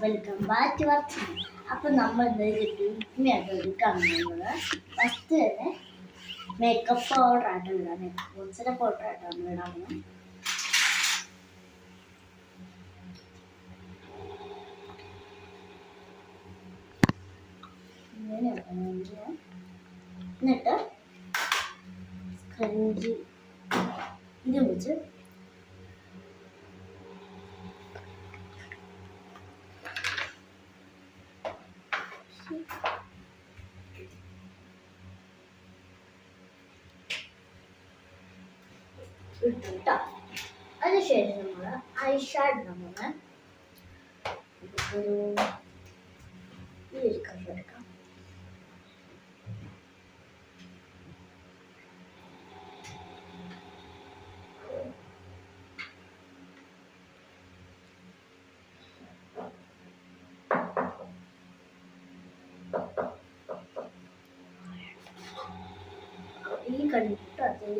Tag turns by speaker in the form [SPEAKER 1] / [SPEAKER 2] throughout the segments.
[SPEAKER 1] Welcome back to our channel. അപ്പം നമ്മൾ ഇന്ന് എടുക്കാൻ പോകുന്നത് ഫസ്റ്റ് തന്നെ മേക്കപ്പ് പൗഡർ ആയിട്ട് ഇടാം. മേക്കപ്പ് ബോക്സിലെ പൗഡർ ആയിട്ട് നമ്മൾ ഇടാൻ പോകുന്നത്. എന്നിട്ട് സ്ക്രഞ്ചി ഇത് വെച്ച് ഇട്ടോ. അതിനുശേഷം നമ്മൾ ഐ ഷാഡ് നമ്മൾ ഒരു ഈ ഒരു കളർ എടുക്കാം. ഈ കണ്ടിട്ട് അതേ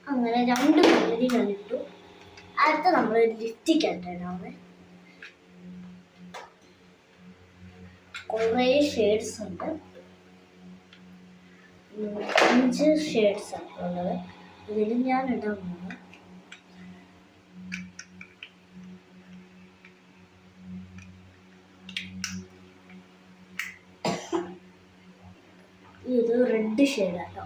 [SPEAKER 1] അങ്ങനെ രണ്ട് കലരി കണ്ടിട്ടു. അടുത്ത നമ്മൾ ലിപ്സ്റ്റിക് ആയിട്ടാണ് കുറേ ഷെയ്ഡ്സ് ഉണ്ട്. 5 ഷെയ്ഡ്സ് ആണ് ഉള്ളത്. ഇതിൽ ഞാൻ ഇടാൻ പോകുന്നത് ഇത് റെഡ് ഷെയ്ഡാട്ടോ.